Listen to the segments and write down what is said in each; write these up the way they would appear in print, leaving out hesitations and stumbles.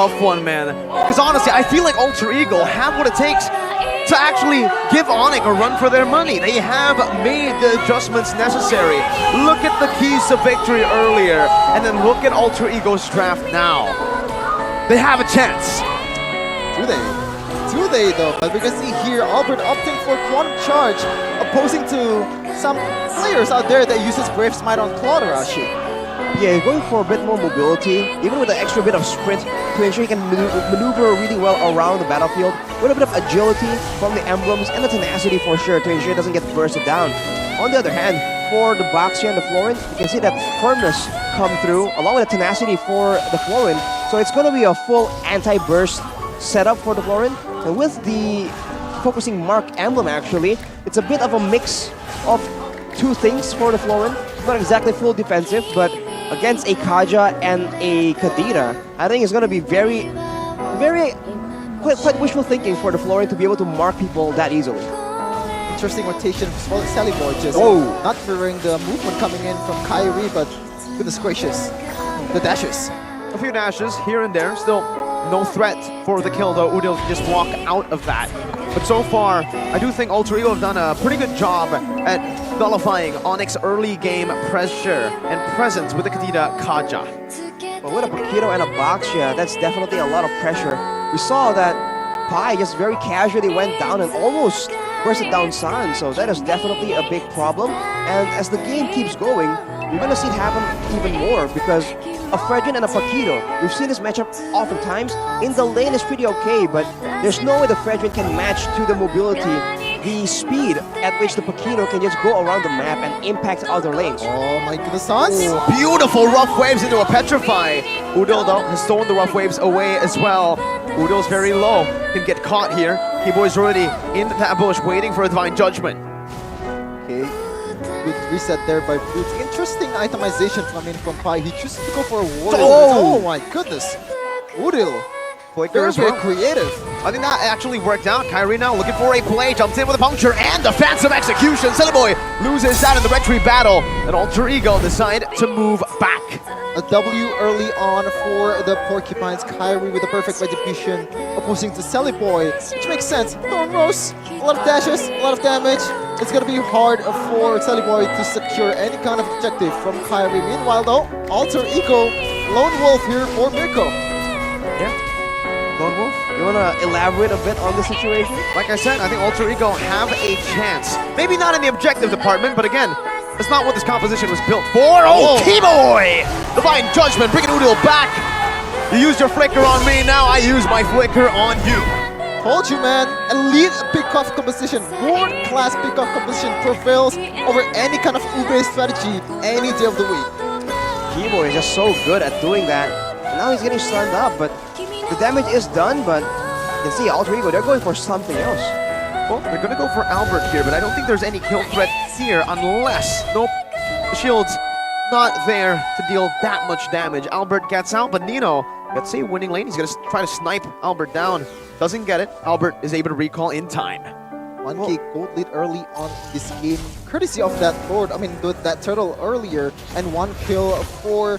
tough one, man. Because honestly, I feel like Alter Ego have what it takes to actually give Onic a run for their money. They have made the adjustments necessary. Look at the keys to victory earlier, and then look at Alter Ego's draft now. They have a chance. Do they? Do they though? But we can see here Albert opting for Quantum Charge, opposing to some players out there that uses Brave Smite on Claude Arashi. Yeah, going for a bit more mobility, even with an extra bit of sprint to ensure he can maneuver really well around the battlefield, with a bit of agility from the emblems and the tenacity for sure to ensure it doesn't get bursted down. On the other hand, for the Baxia and the Florent, you can see that firmness come through along with the tenacity for the Florent. So it's going to be a full anti-burst setup for the Florent. And with the focusing Mark emblem actually, it's a bit of a mix of two things for the Florent. Not exactly full defensive, but against a Kaja and a Kadira, I think it's going to be quite wishful thinking for the Florent to be able to mark people that easily. Interesting rotation for Sally Boy, just not mirroring the movement coming in from Kyrie, but goodness gracious, the dashes. A few dashes here and there, still no threat for the kill though. Udil can just walk out of that. But so far, I do think Alter Ego have done a pretty good job at nullifying Onic's early game pressure and presence with the Kadira Kaja. But with a Paquito and a Baxia, that's definitely a lot of pressure. We saw that Pai just very casually went down and almost bursted down San, so that is definitely a big problem. And as the game keeps going, you're going to see it happen even more because a Fredrin and a Paquito, we've seen this matchup oftentimes. In the lane is pretty okay, but there's no way the Fredrin can match to the mobility, the speed at which the Paquito can just go around the map and impact other lanes. Oh my goodness, Sans. Beautiful rough waves into a Petrify. Udil though has stolen the rough waves away as well. Udil's very low, can get caught here. Keyboy's already in that bush waiting for a Divine Judgment. Okay, good reset there by Boots. Interesting itemization coming from Pai. He chooses to go for a ward. Oh my goodness. Udil, very creative. I think that actually worked out. Kyrie now looking for a play, jumps in with a puncture and defensive execution. Sillyboy loses that in the retreat battle, and Alter Ego decide to move back. A W early on for the Porcupines. Kyrie with a perfect execution, opposing to Sally Boy, which makes sense. Thorn Rose, a lot of dashes, a lot of damage. It's gonna be hard for Sally Boy to secure any kind of objective from Kyrie. Meanwhile though, Alter Ego, Lone Wolf here for Mirko. Yeah. Lone Wolf, you wanna elaborate a bit on the situation? Like I said, I think Alter Ego have a chance. Maybe not in the objective department, but again, that's not what this composition was built for. Oh, Keyboy! Divine Judgment, bringing Udil back. You used your flicker on me, now I use my flicker on you. Told you, man. Elite pick-off composition, world-class pick-off composition prevails over any kind of Ube strategy any day of the week. Keyboy is just so good at doing that. And now he's getting stunned up, but the damage is done, but you can see Alter Ego, they're going for something else. Well, they're gonna go for Albert here, but I don't think there's any kill threat here unless, nope, the shield's not there to deal that much damage. Albert gets out, but Nino gets a winning lane. He's gonna try to snipe Albert down. Doesn't get it. Albert is able to recall in time. 1K gold lead early on this game, courtesy of that Lord, that turtle earlier, and 1 kill for,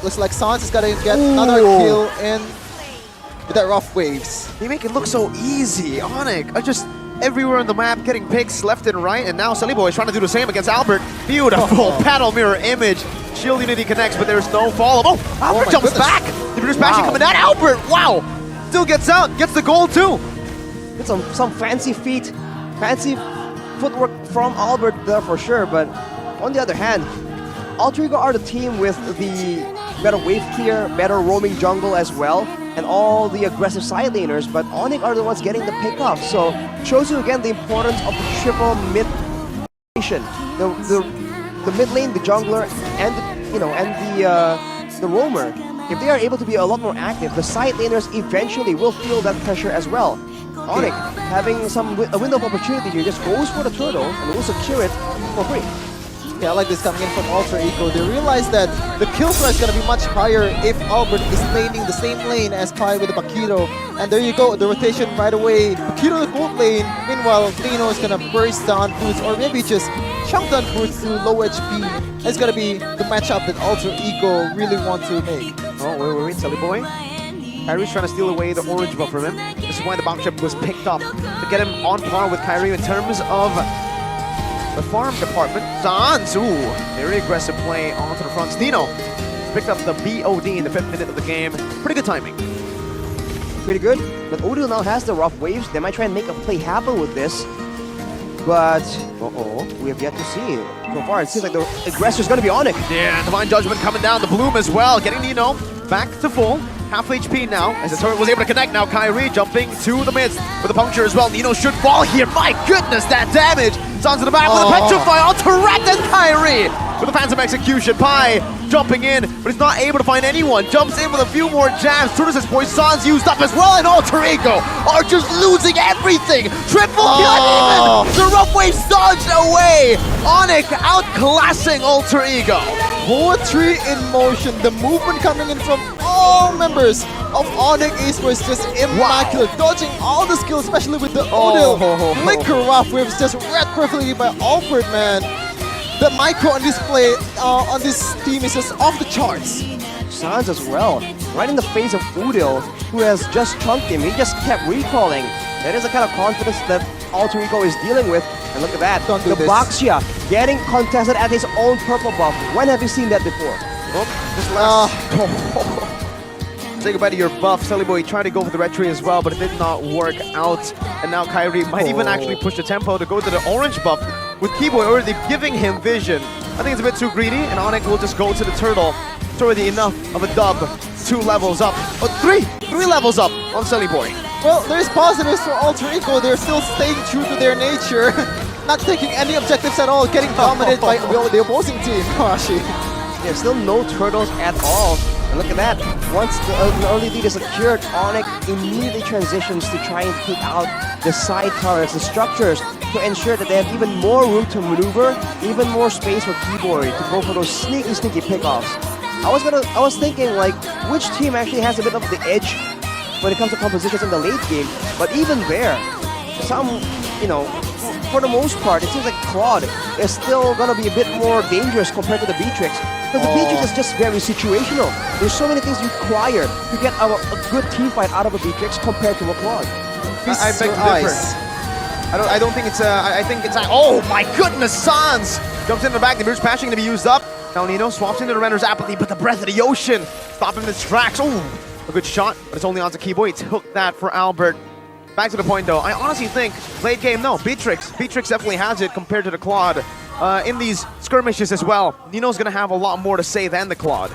looks like Sans is gonna get another kill in with that rough waves. They make it look so easy. Onic are just everywhere on the map, getting picks left and right, and now Sillyboy is trying to do the same against Albert. Beautiful paddle mirror image. Shield Unity connects, but there's no follow. Oh, Albert jumps back. The British Passion coming down. Albert, wow, still gets out, gets the goal too. It's some fancy feet, fancy footwork from Albert there for sure, but on the other hand, Alter Ego are the team with the better wave clear, better roaming jungle as well, and all the aggressive side laners, but Onic are the ones getting the pickoff, so shows you again the importance of the triple mid rotation. The mid lane, the jungler, and the roamer. If they are able to be a lot more active, the side laners eventually will feel that pressure as well. Onic having a window of opportunity here, just goes for the turtle and will secure it for free. Yeah, I like this coming in from Alter Ego. They realize that the kill threat is going to be much higher if Albert is laning the same lane as Pai with the Paquito. And there you go, the rotation right away. Paquito the gold lane. Meanwhile, Dino is going to burst down Boots or maybe just chunk down Boots to low HP. It's going to be the matchup that Alter Ego really want to make. Oh, wait, Silly Boy. Kyrie's trying to steal away the orange buff from him. This is why the bomb chip was picked up to get him on par with Kyrie in terms of the farm department. Sans, ooh, very aggressive play onto the front. Dino picked up the BOD in the 5th minute of the game. Pretty good timing. Pretty good, but Odil now has the rough waves. They might try and make a play happen with this, but we have yet to see. So far, it seems like the aggressor is going to be Onic. Yeah, Divine Judgment coming down. The Bloom as well, getting Nino back to full. Half HP now, as the turret was able to connect. Now Kyrie jumping to the midst with a puncture as well. Nino should fall here. My goodness, that damage! Sans to the back with a Petrify on Turret and Kyrie! With a Phantom Execution. Pi jumping in, but he's not able to find anyone. Jumps in with a few more jabs. Turtles' Poison's used up as well, and Alter Ego are just losing everything! Triple kill, and even the rough waves dodged away! Onic outclassing Alter Ego. Poetry in motion, the movement coming in from all members of Onic Esports just immaculate, dodging all the skills, especially with the Odil. Flicker rough waves just read perfectly by Albert, man. The micro on display on this team is just off the charts. Sans as well, right in the face of Odil, who has just chunked him. He just kept recalling. That is the kind of confidence that Alter Ego is dealing with. And look at that, the Baxia getting contested at his own purple buff. When have you seen that before? Just last. Say goodbye to your buff. Sully Boy tried to go for the red tree as well, but it did not work out. And now Kyrie might even actually push the tempo to go to the orange buff, with Keyboy already giving him vision. I think it's a bit too greedy, and Onic will just go to the turtle. It's already enough of a dub. 2 levels up. Oh, 3 levels up on Sully Boy. Well, there's positives for Alter Ego. They're still staying true to their nature. Not taking any objectives at all, getting dominated by the opposing team. There's still no turtles at all. And look at that. Once the early lead is secured, Onic immediately transitions to try and take out the side towers, the structures, to ensure that they have even more room to maneuver, even more space for Keyboy to go for those sneaky pickoffs. I was thinking, like, which team actually has a bit of the edge when it comes to compositions in the late game, but even there, for the most part, it seems like Claude is still gonna be a bit more dangerous compared to the Beatrix. Because the Beatrix is just very situational. There's so many things you require to get a good team fight out of a Beatrix compared to a Claude. I beg to differ. I don't think it's I think it's oh my goodness, Sans jumps in the back. The Bruce Pashing to be used up. Now Nino swaps into the Render's apathy, but the Breath of the Ocean stop him in his tracks. Oh, a good shot, but it's only onto Keyboy. He took that for Albert. Back to the point though, I honestly think late game, no, Beatrix definitely has it compared to the Claude. In these skirmishes as well, Nino's gonna have a lot more to say than the Claude.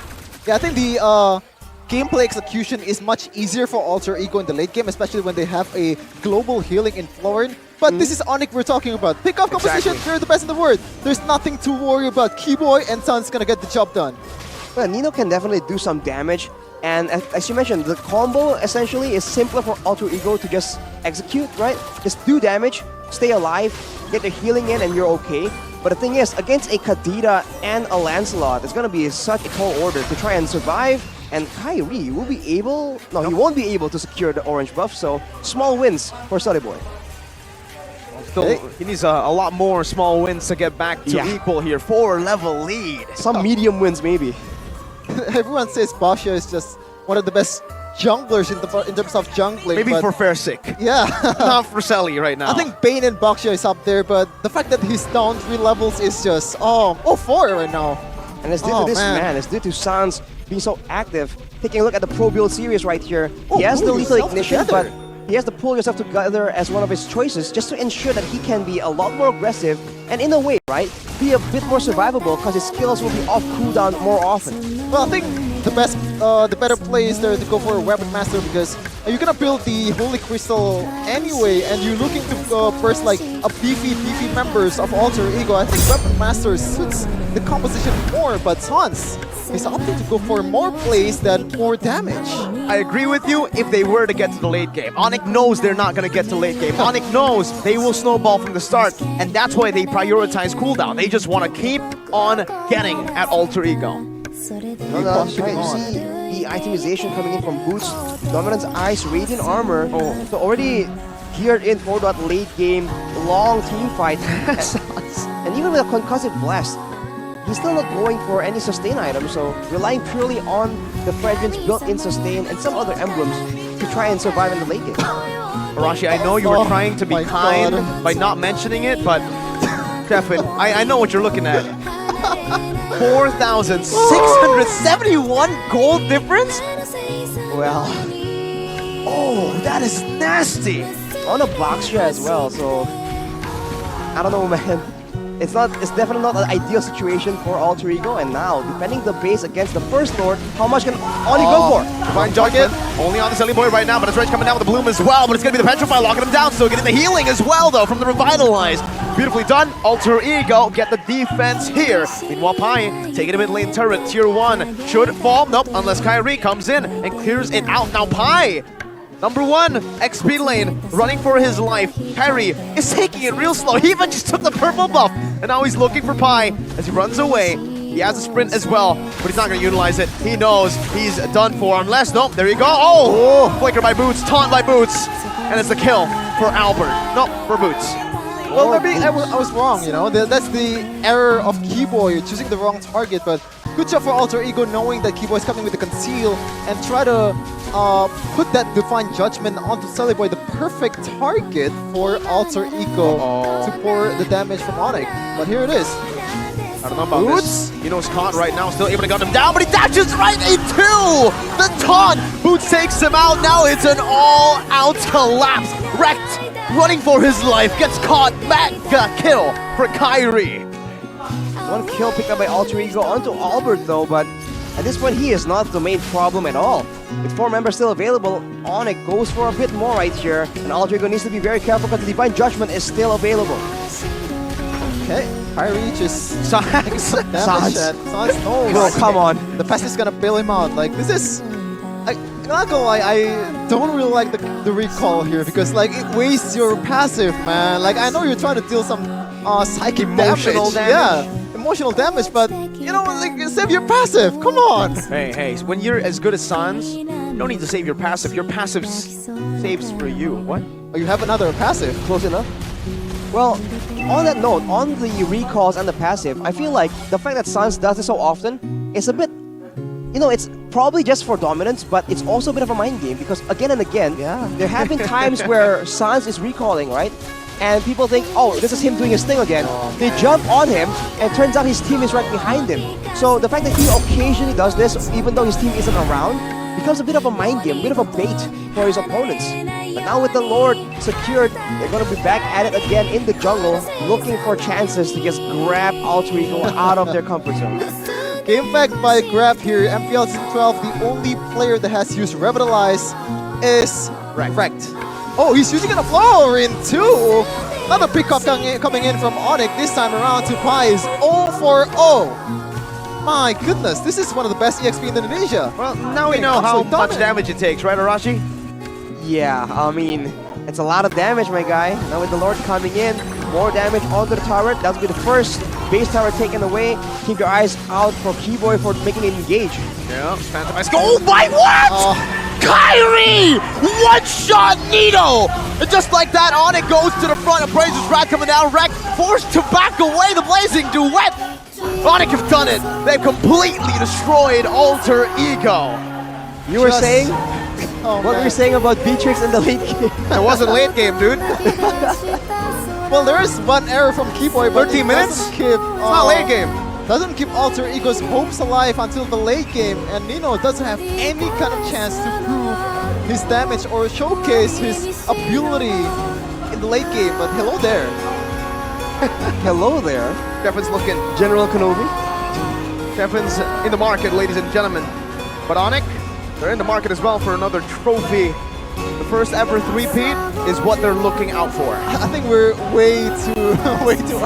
Yeah, I think the gameplay execution is much easier for Alter Ego in the late game, especially when they have a global healing in Florin. But this is Onic we're talking about. Pick up composition, they're the best in the world. There's nothing to worry about. Keyboy and Sun's gonna get the job done. Well, Nino can definitely do some damage. And as you mentioned, the combo essentially is simpler for Alter Ego to just execute, right? Just do damage, stay alive, get the healing in, and you're okay. But the thing is, against a Kadira and a Lancelot, it's going to be such a tall order to try and survive. And Kyrie will be able... No, he won't be able to secure the orange buff, so small wins for Sully Boy. Still, he needs a lot more small wins to get back to equal here. 4-level lead. Some medium wins, maybe. Everyone says Basha is just one of the best junglers in terms of jungling. Maybe for fair sake. Yeah. Not for Sally right now. I think Bane and Baksha is up there, but the fact that he's down 3 levels is just, 4 right now. And it's due to this man, it's due to Sans being so active. Taking a look at the Pro Build series right here. He has the lethal ignition, but he has to pull yourself together as one of his choices just to ensure that he can be a lot more aggressive and in a way, right, be a bit more survivable because his skills will be off cooldown more often. Well, I think the better play is there to go for a Weapon Master because you're gonna build the Holy Crystal anyway, and you're looking to burst like a beefy members of Alter Ego. I think Weapon Master suits the composition more, but Sans is opting to go for more plays than more damage. I agree with you if they were to get to the late game. Onic knows they're not going to get to late game. Onic knows they will snowball from the start, and that's why they prioritize cooldown. They just want to keep on getting at Alter Ego. You see the itemization coming in from Boots, Dominance Ice, Radiant Armor. So already geared in for that late game, long team fight. And even with a Concussive Blast, he he's still not going for any sustain items, so relying purely on the Fredrin's built-in sustain and some other emblems to try and survive in the late game. Arashi, I know you were trying to be my kind God. by not mentioning it, but Kevin, I know what you're looking at. 4,671 gold difference? Well, Oh, that is nasty. on a box share as well, so I don't know, man. It's definitely not an ideal situation for Alter Ego, and now defending the base against the first Lord, how much can Onic go for? Divine Judgment, only on the Silly Boy right now, but it's Rage coming down with the Bloom as well, but it's gonna be the Petrify locking him down, still getting the healing as well though from the Revitalize. Beautifully done, Alter Ego get the defense here. Meanwhile, Pi taking a mid lane turret, tier 1 should fall, nope, unless Kyrie comes in and clears it out. Now Pi, number 1, XP lane, running for his life. Kyrie is taking it real slow. He even just took the purple buff, and now he's looking for Pi as he runs away. He has a sprint as well, but he's not going to utilize it. He knows he's done for, unless, nope, there you go. Oh, flicker by Boots, taunt by Boots, and it's the kill for Albert. Nope, for Boots. Well, maybe I was wrong, you know. That's the error of Keyboy. You're choosing the wrong target, but good job for Alter Ego knowing that Keyboy is coming with the conceal and try to put that Divine Judgment onto Celeboy, the perfect target for Alter Ego to pour the damage from Onic. But here it is. I don't know about Boots. You know, he's caught right now, still able to gun him down, but he dashes right into the taunt. Boots takes him out. Now it's an all-out collapse. Wrecked, running for his life, gets caught. Mega kill for Kyrie. One kill picked up by Alter Ego onto Albert though, but at this point he is not the main problem at all. With 4 members still available, Onic goes for a bit more right here, and Alter Ego needs to be very careful because the Divine Judgment is still available. Okay, Kyrie just Sans. damage at Sans. No, Bro, come on. The pest is gonna bail him out. Like, this is... I'm not gonna lie, I don't really like the recall here because like it wastes your passive, man. Like, I know you're trying to deal some psychic Emotional damage. Yeah, emotional damage, but you know, like, save your passive. Come on. Hey, when you're as good as Sans, you don't need to save your passive. Your passive saves for you. What? Oh, you have another passive. Close enough. Well, on that note, on the recalls and the passive, I feel like the fact that Sans does this so often is a bit, you know, it's probably just for dominance, but it's also a bit of a mind game because again and again, there have been times where Sans is recalling, right? And people think, oh, this is him doing his thing again. They jump on him, and turns out his team is right behind him. So the fact that he occasionally does this, even though his team isn't around, becomes a bit of a mind game, a bit of a bait for his opponents. But now with the Lord secured, they're going to be back at it again in the jungle, looking for chances to just grab Alter Ego out of their comfort zone. Game fact by Grab here, MPL Season 12, the only player that has used Revitalize is Wrecked. Oh, he's using a flower in too! Another pickup coming in from Onic, this time around to Pi is 0 for 0. My goodness, this is one of the best EXP in Indonesia. Well, now we know how much damage it takes, right, Arashi? Yeah, I mean, it's a lot of damage, my guy. Now with the Lord coming in, more damage onto the turret. That'll be the first base tower taken away. Keep your eyes out for Keyboy for making it engage. Yeah, Phantom. Oh my, what? Kyrie! One-shot Nito! And just like that, Onic goes to the front. Appraiser's Wrath coming down. Wreck forced to back away. The Blazing Duet. Onic have done it. They've completely destroyed Alter Ego. You were saying? What were you saying about Beatrix in the late game? It wasn't late game, dude. Well, there is one error from Keyboy, but 13 minutes? Keep, It's not late game. Doesn't keep Alter Ego's hopes alive until the late game, and Nino doesn't have any kind of chance to prove his damage or showcase his ability in the late game. But hello there. Hello there. Greffin's looking. General Kenobi. Greffin's in the market, ladies and gentlemen. But Onic, they're in the market as well for another trophy. The first ever 3-peat is what they're looking out for. I think we're way too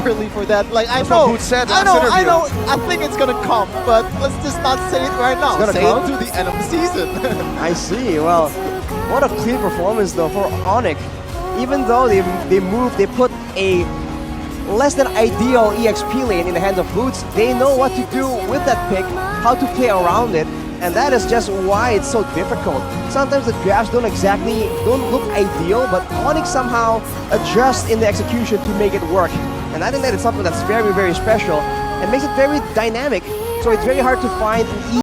early for that. Like, I That's know, what Boots said I last interview. know. I think it's gonna come, but let's just not say it right now. It's gonna Say come? it to the end of the season. I see. Well, what a clean performance though for Onic. Even though they put a less than ideal EXP lane in the hands of Boots, they know what to do with that pick, how to play around it, and that is just why it's so difficult. Sometimes the drafts don't look ideal, but Onic somehow adjusts in the execution to make it work. And I think that it's something that's very, very special. and makes it very dynamic. So it's very hard to find an